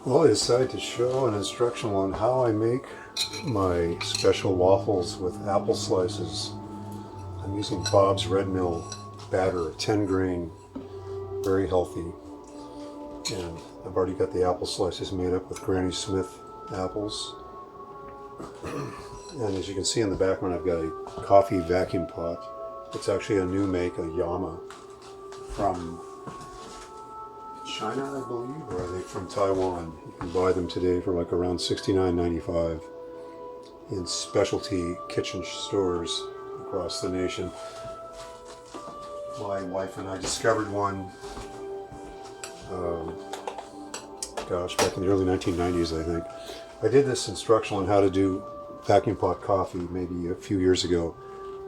Well, I decided to show an instructional on how I make my special waffles with apple slices. I'm using Bob's Red Mill batter, 10 grain, very healthy. And I've already got the apple slices made up with Granny Smith apples. And as you can see in the background, I've got a coffee vacuum pot. It's actually a new make, a Yama, from China, I believe, or are they from Taiwan? You can buy them today for like around $69.95 in specialty kitchen stores across the nation. My wife and I discovered one, back in the early 1990s, I think. I did this instructional on how to do vacuum pot coffee maybe a few years ago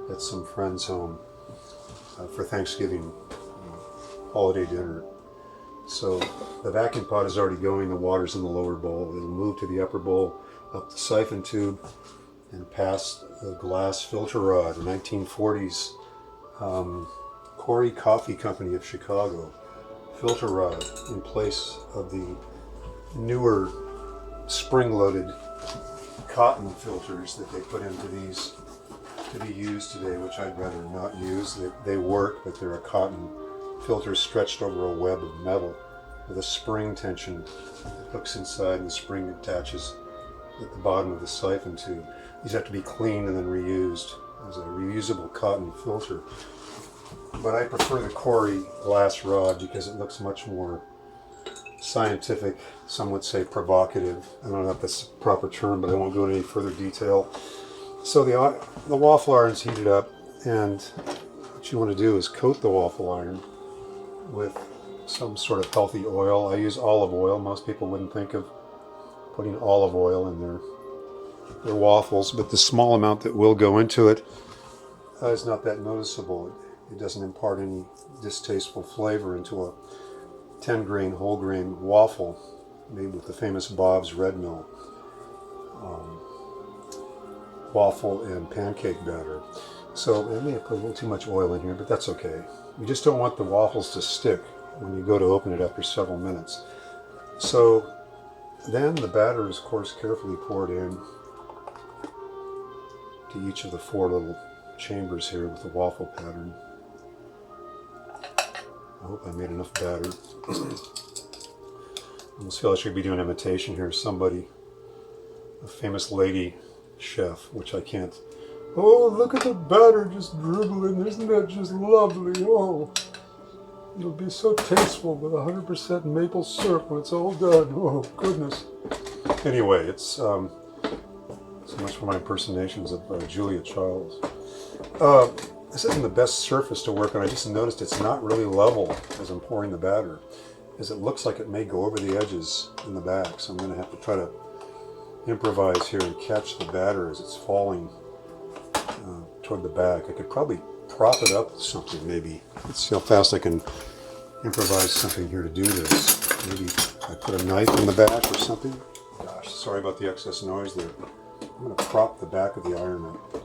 at some friend's home for Thanksgiving holiday dinner. So the vacuum pot is already going, the water's in the lower bowl. It'll move to the upper bowl, up the siphon tube, and past the glass filter rod. The 1940s Corey Coffee Company of Chicago filter rod in place of the newer spring-loaded cotton filters that they put into these to be used today, which I'd rather not use. They work, but they're a cotton filter stretched over a web of metal with a spring tension that hooks inside and the spring attaches at the bottom of the siphon tube. These have to be cleaned and then reused as a reusable cotton filter. But I prefer the Corey glass rod because it looks much more scientific, some would say provocative. I don't know if that's the proper term, but I won't go into any further detail. So the waffle iron's heated up, and what you want to do is coat the waffle iron with some sort of healthy oil. I use olive oil. Most people wouldn't think of putting olive oil in their waffles, but the small amount that will go into it is not that noticeable. It doesn't impart any distasteful flavor into a 10 grain whole grain waffle made with the famous Bob's Red Mill waffle and pancake batter. So I may have put a little too much oil in here, but that's okay. You just don't want the waffles to stick when you go to open it after several minutes. So then the batter is, of course, carefully poured in to each of the 4 little chambers here with the waffle pattern. I hope I made enough batter. I almost feel I should be doing an imitation here. Somebody, a famous lady chef, which I can't. Oh, look at the batter just dribbling. Isn't that just lovely? Oh, it'll be so tasteful with 100% maple syrup when it's all done. Oh, goodness. Anyway, it's so much for my impersonations of Julia Childs. This isn't the best surface to work on. I just noticed it's not really level as I'm pouring the batter, as it looks like it may go over the edges in the back. So I'm going to have to try to improvise here and catch the batter as it's falling toward the back. I could probably prop it up with something, maybe. Let's see how fast I can improvise something here to do this. Maybe I put a knife in the back or something. Gosh, sorry about the excess noise there. I'm going to prop the back of the iron up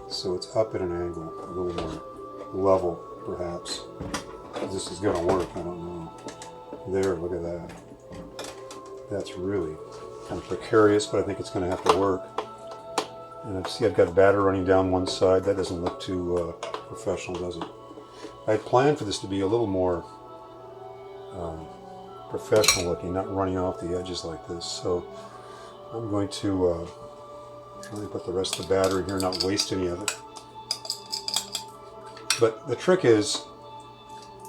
so it's up at an angle, a little more level, perhaps. This is going to work, I don't know. There, look at that. That's really kind of precarious, but I think it's going to have to work. And I see I've got batter running down one side. That doesn't look too professional, does it? I had planned for this to be a little more professional looking, not running off the edges like this. So I'm going to really put the rest of the batter in here, not waste any of it. But the trick is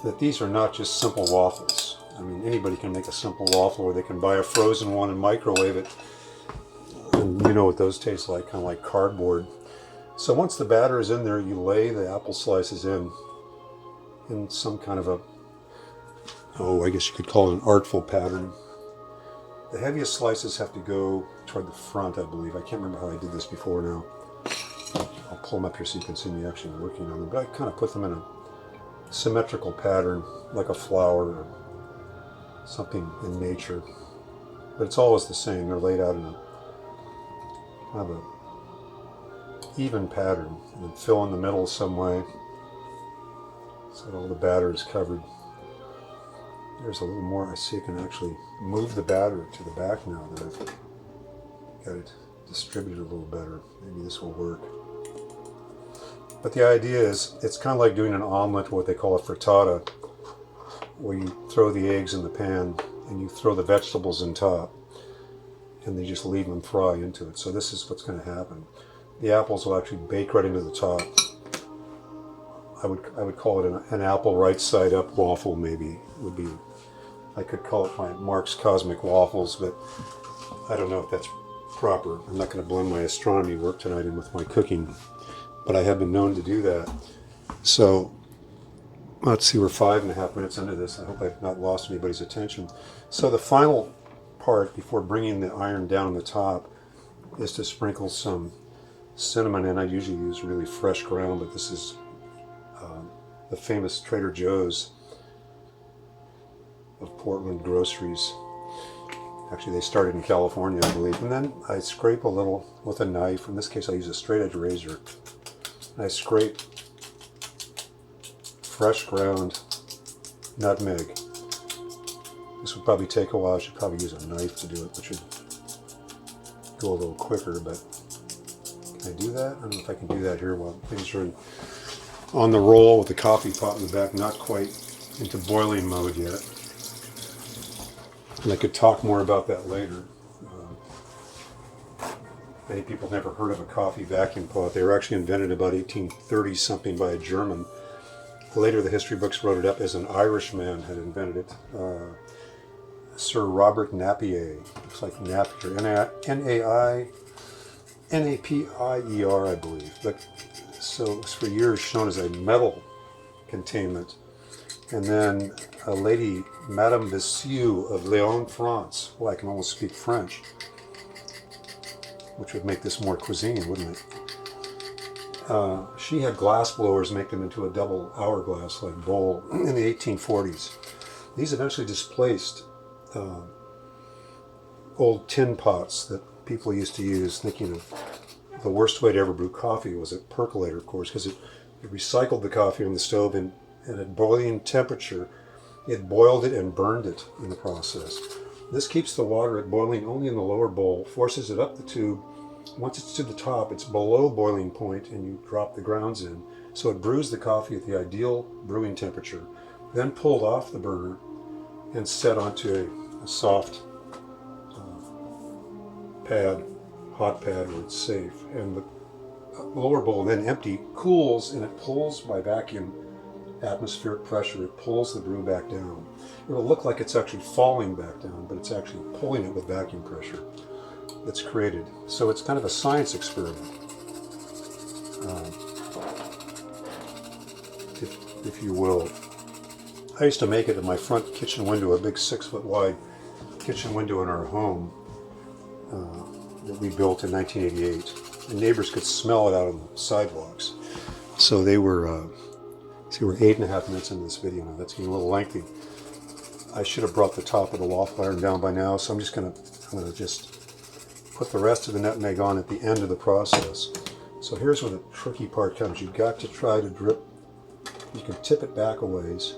that these are not just simple waffles. I mean, anybody can make a simple waffle, or they can buy a frozen one and microwave it. And you know what those taste like, kind of like cardboard. So once the batter is in there, you lay the apple slices in some kind of a, I guess you could call it an artful pattern. The heaviest slices have to go toward the front, I believe. I can't remember how I did this before now. I'll pull them up here so you can see me actually working on them. But I kind of put them in a symmetrical pattern, like a flower or something in nature. But it's always the same. They're laid out in a kind of a even pattern, and then fill in the middle some way so that all the batter is covered. There's a little more. I see I can actually move the batter to the back now that I've got it distributed a little better. Maybe this will work. But the idea is, it's kind of like doing an omelet, what they call a frittata, where you throw the eggs in the pan and you throw the vegetables on top, and they just leave them fry into it. So this is what's going to happen. The apples will actually bake right into the top. I would call it an apple right side up waffle, maybe. Would be. I could call it my Mark's Cosmic Waffles, but I don't know if that's proper. I'm not going to blend my astronomy work tonight in with my cooking, but I have been known to do that. So let's see, we're 5.5 minutes into this. I hope I've not lost anybody's attention. So the final part before bringing the iron down on the top is to sprinkle some cinnamon in. I usually use really fresh ground, but this is the famous Trader Joe's of Portland groceries. Actually, they started in California, I believe. And then I scrape a little with a knife. In this case, I use a straight edge razor. And I scrape fresh ground nutmeg. This would probably take a while. I should probably use a knife to do it, which would go a little quicker, but can I do that? I don't know if I can do that here while things are on the roll with the coffee pot in the back, not quite into boiling mode yet. And I could talk more about that later. Many people never heard of a coffee vacuum pot. They were actually invented about 1830 something by a German. Later the history books wrote it up as an Irishman had invented it. Sir Robert Napier. Looks like Napier. Napier, I believe. But so it was for years shown as a metal containment. And then a lady, Madame Bessieux of Lyon, France. Well, I can almost speak French, which would make this more cuisine, wouldn't it? She had glass blowers make them into a double hourglass-like bowl in the 1840s. These eventually displaced old tin pots that people used to use, thinking of the worst way to ever brew coffee was a percolator, of course, because it recycled the coffee on the stove and at boiling temperature, it boiled it and burned it in the process. This keeps the water at boiling only in the lower bowl, forces it up the tube. Once it's to the top, it's below boiling point, and you drop the grounds in. So it brews the coffee at the ideal brewing temperature, then pulled off the burner and set onto a soft pad, hot pad where it's safe. And the lower bowl, then empty, cools, and it pulls by vacuum atmospheric pressure. It pulls the brew back down. It'll look like it's actually falling back down, but it's actually pulling it with vacuum pressure that's created. So it's kind of a science experiment, if you will. I used to make it at my front kitchen window, a big 6-foot wide kitchen window in our home that we built in 1988. And neighbors could smell it out on the sidewalks. So they were, see, we're 8.5 minutes into this video now. That's getting a little lengthy. I should have brought the top of the waffle iron down by now, so I'm gonna just put the rest of the nutmeg on at the end of the process. So here's where the tricky part comes. You've got to try to drip. You can tip it back a ways.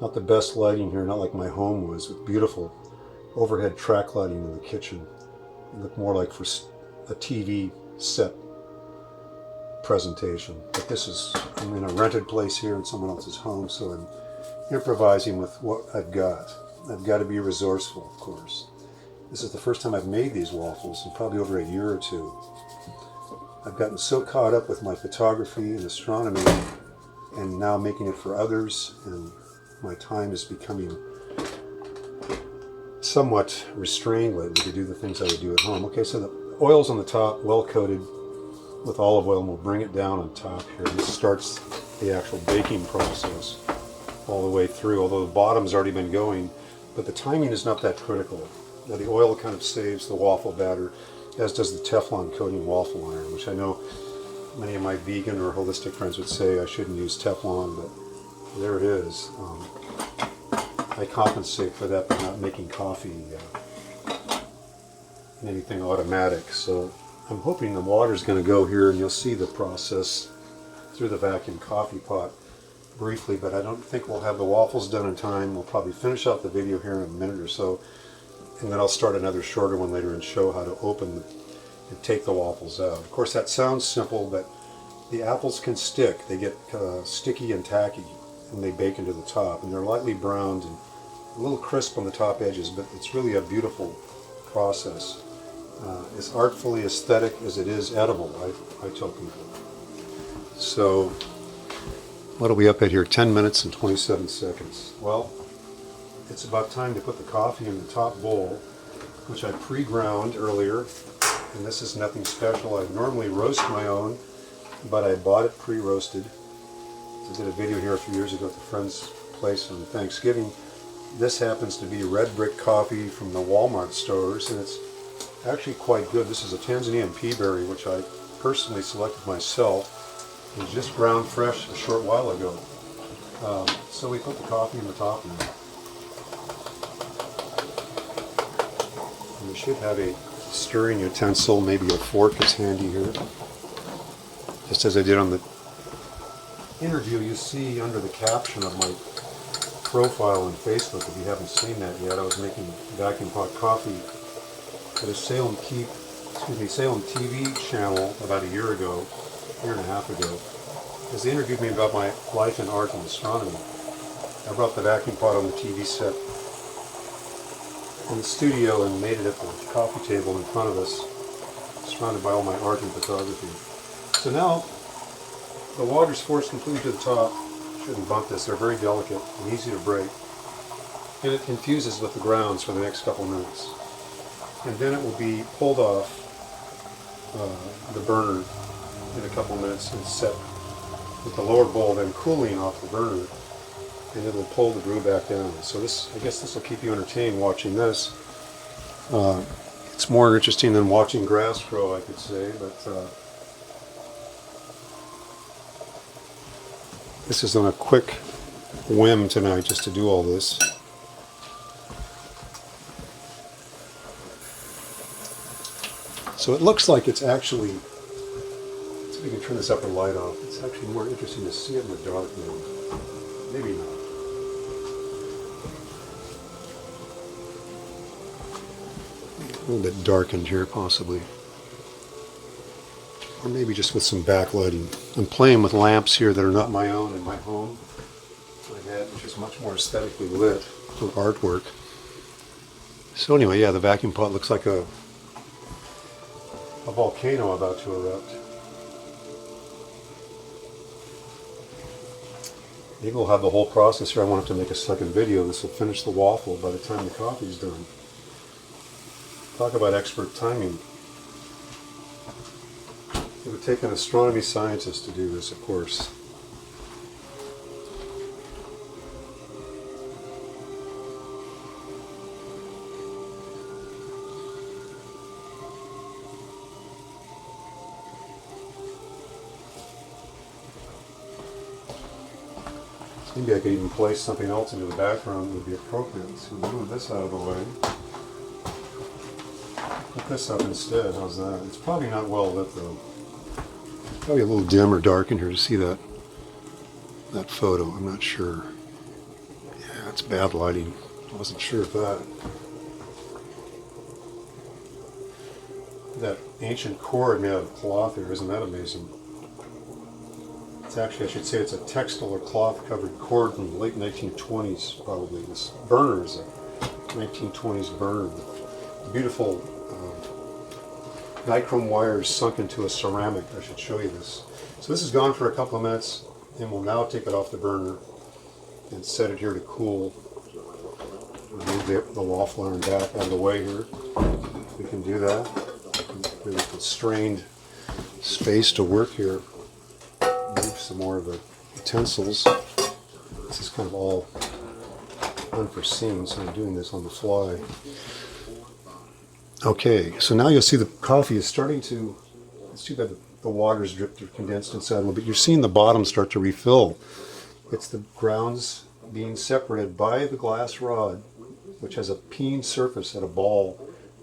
Not the best lighting here, not like my home was, with beautiful overhead track lighting in the kitchen. It looked more like for a TV set presentation. But this is, I'm in a rented place here in someone else's home, so I'm improvising with what I've got. I've got to be resourceful, of course. This is the first time I've made these waffles in probably over a year or two. I've gotten so caught up with my photography and astronomy and now making it for others, and my time is becoming somewhat restrained lately to do the things I would do at home. Okay, so the oil's on the top, well coated with olive oil, and we'll bring it down on top here. This starts the actual baking process all the way through, although the bottom's already been going, but the timing is not that critical. Now the oil kind of saves the waffle batter, as does the Teflon coating waffle iron, which I know many of my vegan or holistic friends would say I shouldn't use Teflon, but there it is. I compensate for that by not making coffee in anything automatic. So I'm hoping the water's going to go here, and you'll see the process through the vacuum coffee pot. briefly, but I don't think we'll have the waffles done in time. We'll probably finish out the video here in a minute or so, and then I'll start another shorter one later and show how to open and take the waffles out. Of course, that sounds simple, but the apples can stick. They get sticky and tacky when they bake into the top, and they're lightly browned and a little crisp on the top edges, but it's really a beautiful process. As artfully aesthetic as it is edible, I tell people. So, what are we up at here? 10 minutes and 27 seconds. Well, it's about time to put the coffee in the top bowl, which I pre-ground earlier, and this is nothing special. I normally roast my own, but I bought it pre-roasted. I did a video here a few years ago at a friend's place on Thanksgiving. This happens to be red brick coffee from the Walmart stores, and it's actually quite good. This is a Tanzanian pea berry, which I personally selected myself. It was just ground fresh a short while ago. So we put the coffee in the top now. And we should have a stirring utensil, maybe a fork is handy here. Just as I did on the interview, you see under the caption of my profile on Facebook, if you haven't seen that yet, I was making vacuum pot coffee at a Salem TV channel about a year and a half ago, because they interviewed me about my life in art and astronomy. I brought the vacuum pot on the TV set in the studio and made it at the coffee table in front of us, surrounded by all my art and photography. So now the water's forced completely to the top. Shouldn't bump this, they're very delicate and easy to break. And it infuses with the grounds for the next couple minutes. And then it will be pulled off the burner in a couple minutes and set with the lower bowl then cooling off the burner, and it'll pull the brew back down. So this, I guess this will keep you entertained watching this. It's more interesting than watching grass grow, I could say, but this is on a quick whim tonight just to do all this. So it looks like it's actually, let's see if we can turn this upper light off. It's actually more interesting to see it in the dark now. Maybe not. A little bit darkened here possibly. Or maybe just with some backlighting. I'm playing with lamps here that are not my own in my home. I had, which is much more aesthetically lit for artwork. So anyway, yeah, the vacuum pot looks like a volcano about to erupt. Maybe we'll have the whole process here. I won't have to make a second video. This will finish the waffle by the time the coffee's done. Talk about expert timing. It would take an astronomy scientist to do this, of course. Maybe I could even place something else into the background that would be appropriate. So move this out of the way. Put this up instead. How's that? It's probably not well lit though. Probably a little dim or dark in here to see that photo. I'm not sure. Yeah, it's bad lighting. I wasn't sure of that. That ancient cord made out of cloth here, isn't that amazing? It's actually, I should say, it's a textile or cloth covered cord from the late 1920s probably. This burner is a 1920s burner. Beautiful nichrome wires sunk into a ceramic. I should show you this. So this is gone for a couple of minutes, and we'll now take it off the burner and set it here to cool. Remove the waffle iron back out of the way here. We can do that. Really constrained space to work here. Move some more of the utensils. This is kind of all unforeseen, so I'm doing this on the fly. Okay, so now you'll see the coffee is starting to, it's too bad the water's dripped or condensed inside a little bit. You're seeing the bottom start to refill. It's the grounds being separated by the glass rod, which has a peen surface and a ball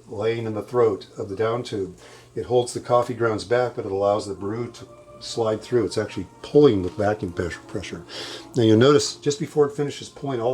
laying in the throat of the down tube. It holds the coffee grounds back, but it allows the brew to slide through. It's actually pulling with vacuum pressure. Now you'll notice just before it finishes pulling all